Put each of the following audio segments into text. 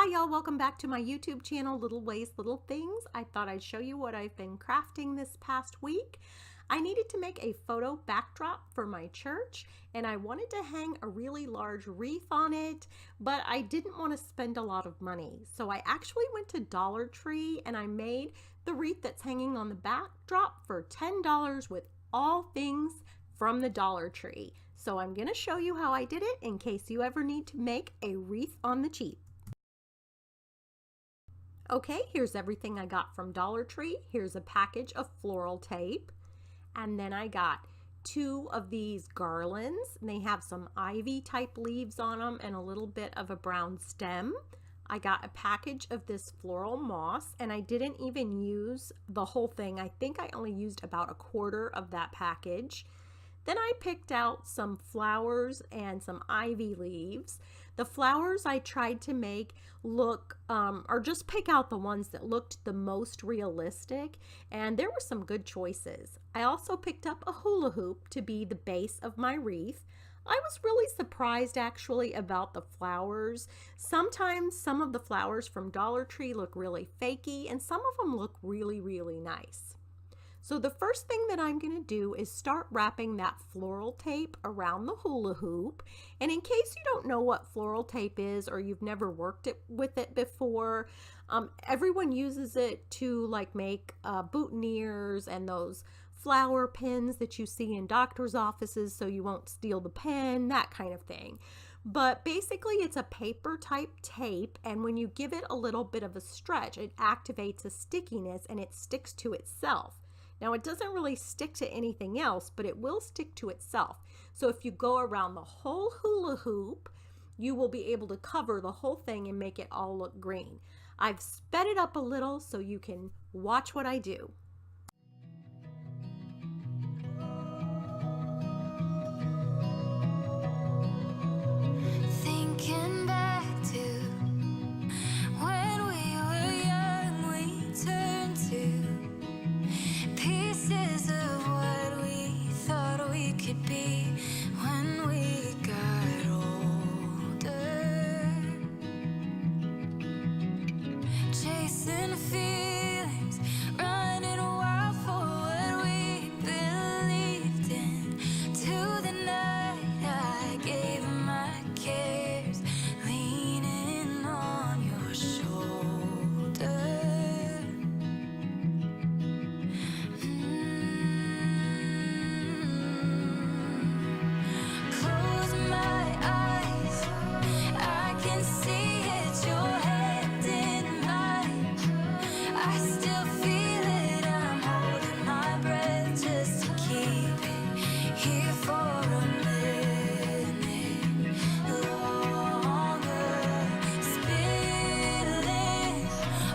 Hi y'all, welcome back to my YouTube channel, Little Ways, Little Things. I thought I'd show you what I've been crafting this past week. I needed to make a photo backdrop for my church and I wanted to hang a really large wreath on it, but I didn't want to spend a lot of money. So I actually went to Dollar Tree and I made the wreath that's hanging on the backdrop for $10 with all things from the Dollar Tree. So I'm going to show you how I did it in case you ever need to make a wreath on the cheap. Okay, here's everything I got from Dollar Tree. Here's a package of floral tape. And then I got 2 of these garlands. And they have some ivy type leaves on them and a little bit of a brown stem. I got a package of this floral moss and I didn't even use the whole thing. I think I only used about a quarter of that package. Then I picked out some flowers and some ivy leaves. The flowers I tried to make look, or just pick out the ones that looked the most realistic, and there were some good choices. I also picked up a hula hoop to be the base of my wreath. I was really surprised actually about the flowers. Sometimes some of the flowers from Dollar Tree look really fakey, and some of them look really, really nice. So the first thing that I'm going to do is start wrapping that floral tape around the hula hoop. And in case you don't know what floral tape is or you've never worked with it before, everyone uses it to like make boutonnieres and those flower pins that you see in doctor's offices so you won't steal the pen, that kind of thing. But basically it's a paper type tape, and when you give it a little bit of a stretch, it activates a stickiness and it sticks to itself. Now it doesn't really stick to anything else, but it will stick to itself. So if you go around the whole hula hoop, you will be able to cover the whole thing and make it all look green. I've sped it up a little so you can watch what I do. Thinking back to when we were young, we turned to pieces of what we thought we could be when we got older, chasing feelings, running wild for what we believed in. To the night I gave my cares, leaning on your shoulder. Close my eyes, I can see it, your hand in mine. I still feel it, I'm holding my breath just to keep it here for a minute longer. Spilling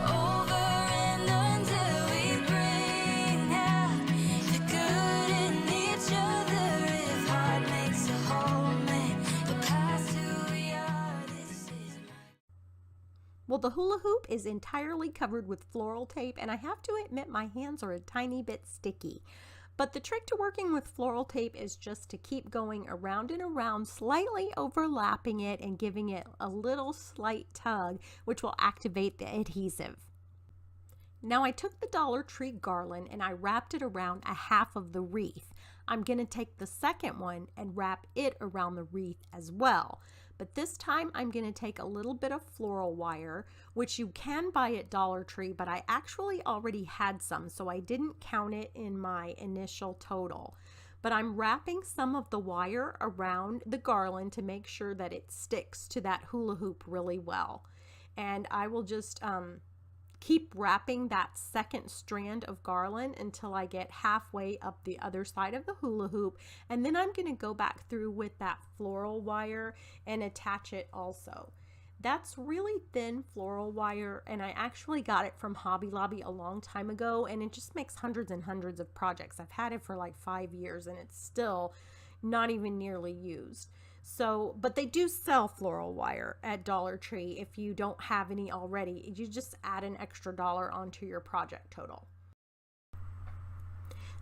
over and until we bring out the good in each other. If heart makes a home and the past who we are, this is my. Well, the hula hoop is entirely covered with floral tape, and I have to admit my hands are a tiny bit sticky. But the trick to working with floral tape is just to keep going around and around, slightly overlapping it and giving it a little slight tug, which will activate the adhesive. Now I took the Dollar Tree garland and I wrapped it around a half of the wreath. I'm going to take the second one and wrap it around the wreath as well. But this time I'm going to take a little bit of floral wire, which you can buy at Dollar Tree, but I actually already had some, so I didn't count it in my initial total. But I'm wrapping some of the wire around the garland to make sure that it sticks to that hula hoop really well. And I will just keep wrapping that second strand of garland until I get halfway up the other side of the hula hoop, and then I'm going to go back through with that floral wire and attach it also. That's really thin floral wire, and I actually got it from Hobby Lobby a long time ago, and it just makes hundreds and hundreds of projects. I've had it for like 5 years and it's still not even nearly used. So, but they do sell floral wire at Dollar Tree. If you don't have any already, you just add an extra $1 onto your project total.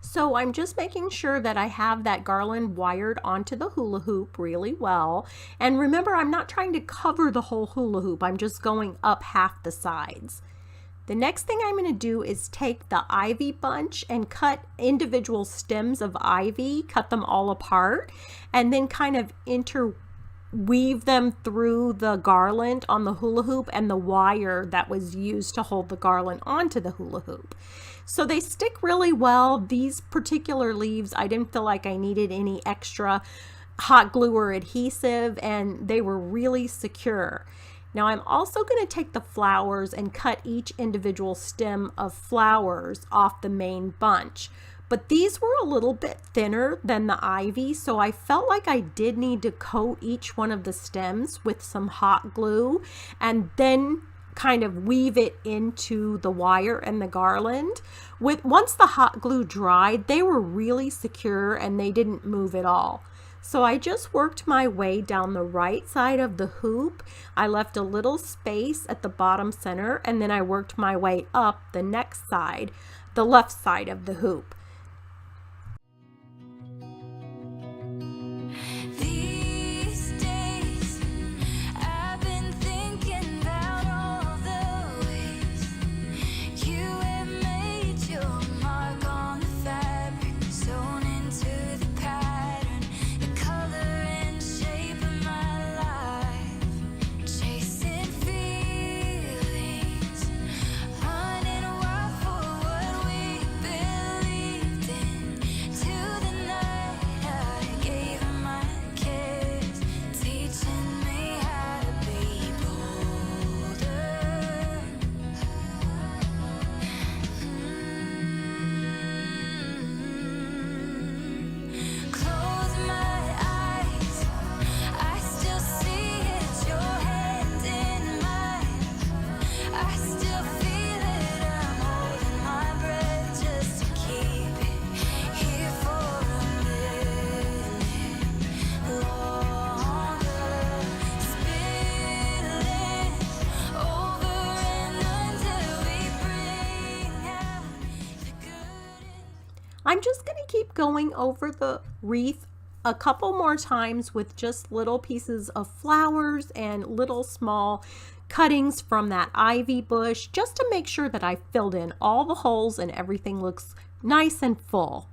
So I'm just making sure that I have that garland wired onto the hula hoop really well. And remember, I'm not trying to cover the whole hula hoop. I'm just going up half the sides. The next thing I'm going to do is take the ivy bunch and cut individual stems of ivy, cut them all apart, and then kind of interweave them through the garland on the hula hoop and the wire that was used to hold the garland onto the hula hoop. So they stick really well. These particular leaves, I didn't feel like I needed any extra hot glue or adhesive, and they were really secure. Now I'm also going to take the flowers and cut each individual stem of flowers off the main bunch. But these were a little bit thinner than the ivy, so I felt like I did need to coat each one of the stems with some hot glue and then kind of weave it into the wire and the garland. Once the hot glue dried, they were really secure and they didn't move at all. So I just worked my way down the right side of the hoop. I left a little space at the bottom center, and then I worked my way up the next side, the left side of the hoop. These days, I've been thinking about all the ways you have made your mark on the fabric, sewn into the pattern, the color and shape of my life, chasing feelings, running wild for what we believed in, till the night I gave her my kiss, teaching me how to be bolder. Close my eyes, I still see it, your hand in mine. I still feel it, I'm holding my breath just to keep it here for a minute longer, spilling over and until we bring out the good. I'm just going to keep going over the wreath a couple more times with just little pieces of flowers and little small cuttings from that ivy bush, just to make sure that I filled in all the holes and everything looks nice and full.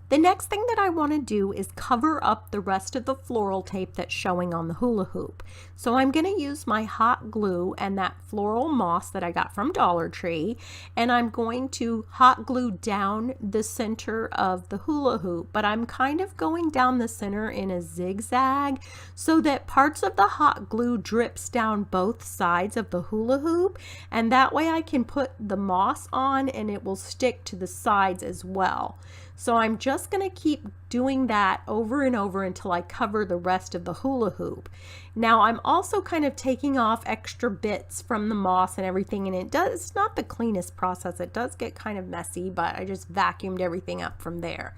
The next thing that I want to do is cover up the rest of the floral tape that's showing on the hula hoop. So I'm going to use my hot glue and that floral moss that I got from Dollar Tree, and I'm going to hot glue down the center of the hula hoop, but I'm kind of going down the center in a zigzag so that parts of the hot glue drips down both sides of the hula hoop, and that way I can put the moss on and it will stick to the sides as well. So I'm just going to keep doing that over and over until I cover the rest of the hula hoop. Now I'm also kind of taking off extra bits from the moss and everything, and it's not the cleanest process. It does get kind of messy, but I just vacuumed everything up from there.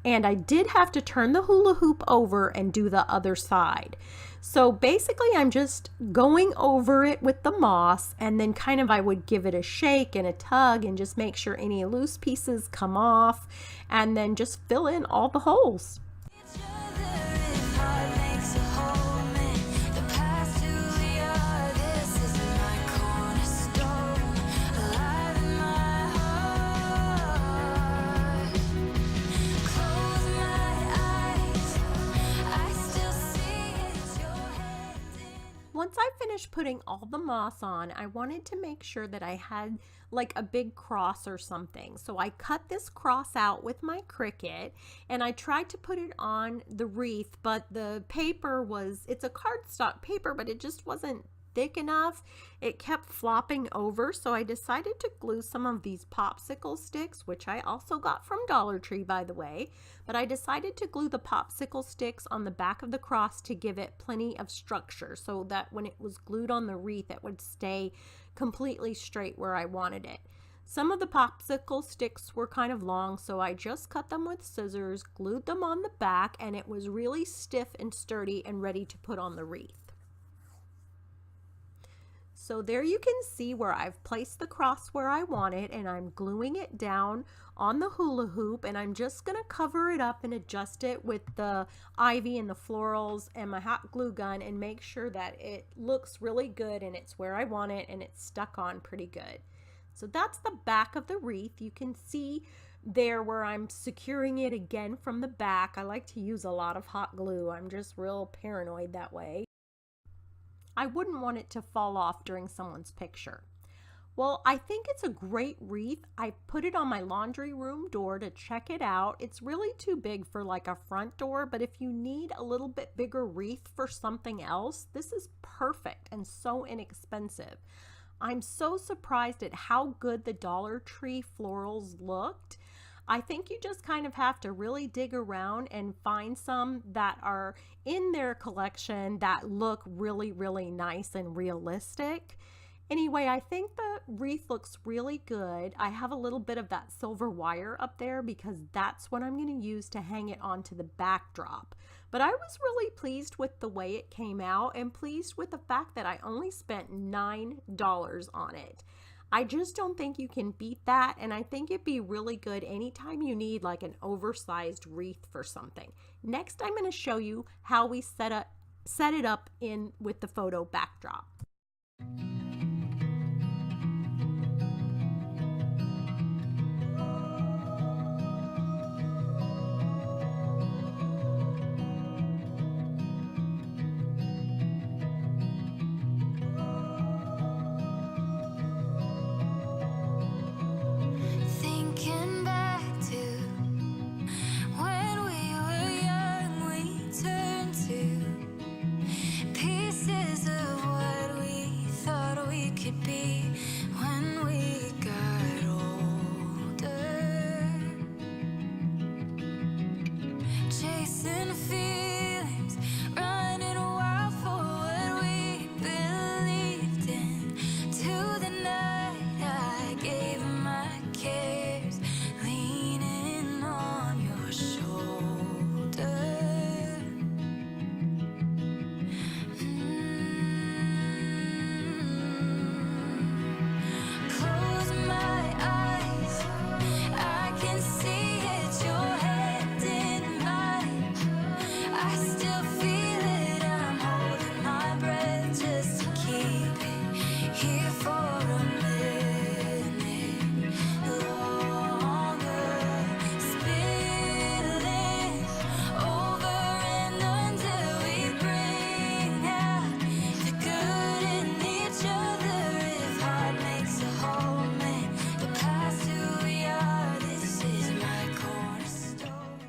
And I did have to turn the hula hoop over and do the other side. So basically I'm just going over it with the moss, and then kind of I would give it a shake and a tug and just make sure any loose pieces come off, and then just fill in all the holes. Each other if heart makes a whole man. The past who we are, this is my cornerstone, alive in my heart. Close my eyes, I still see it, your hand in. Once I finished putting all the moss on, I wanted to make sure that I had like a big cross or something. So I cut this cross out with my Cricut, and I tried to put it on the wreath, but the paper it's a cardstock paper, but it just wasn't thick enough. It kept flopping over, so I decided to glue some of these popsicle sticks, which I also got from Dollar Tree, by the way. But I decided to glue the popsicle sticks on the back of the cross to give it plenty of structure, so that when it was glued on the wreath, it would stay completely straight where I wanted it. Some of the popsicle sticks were kind of long, so I just cut them with scissors, glued them on the back, and it was really stiff and sturdy and ready to put on the wreath. So there you can see where I've placed the cross where I want it, and I'm gluing it down on the hula hoop, and I'm just going to cover it up and adjust it with the ivy and the florals and my hot glue gun and make sure that it looks really good and it's where I want it and it's stuck on pretty good. So that's the back of the wreath. You can see there where I'm securing it again from the back. I like to use a lot of hot glue. I'm just real paranoid that way. I wouldn't want it to fall off during someone's picture. Well, I think it's a great wreath. I put it on my laundry room door to check it out. It's really too big for like a front door, but if you need a little bit bigger wreath for something else, this is perfect and so inexpensive. I'm so surprised at how good the Dollar Tree florals looked. I think you just kind of have to really dig around and find some that are in their collection that look really, really nice and realistic. Anyway, I think the wreath looks really good. I have a little bit of that silver wire up there because that's what I'm going to use to hang it onto the backdrop. But I was really pleased with the way it came out and pleased with the fact that I only spent $9 on it. I just don't think you can beat that, and I think it'd be really good anytime you need like an oversized wreath for something. Next, I'm going to show you how we set it up in with the photo backdrop. Thinking back to when we were young, we turned to pieces of what we thought we could be when we got older. Chasing feelings, running wild for what we believed in. To the night I gave my cares, leaning on your shoulder. Close my eyes, I can see it, your hand in mine. I still feel it, I'm holding my breath just to keep it here for a minute longer. Spilling over and until we bring out the good in each other. If heart makes a home and the past who we are, this is my cornerstone.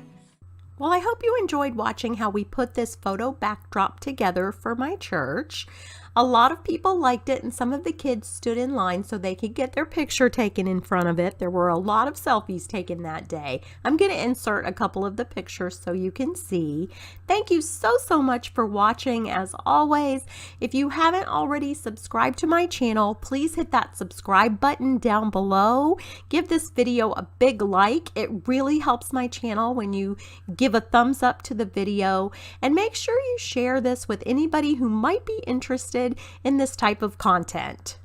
Well, I hope you enjoyed watching how we put this photo backdrop together for my church. A lot of people liked it, and some of the kids stood in line so they could get their picture taken in front of it. There were a lot of selfies taken that day. I'm going to insert a couple of the pictures so you can see. Thank you so much for watching. As always, if you haven't already subscribed to my channel, please hit that subscribe button down below. Give this video a big like. It really helps my channel when you give a thumbs up to the video, and make sure you share this with anybody who might be interested in this type of content.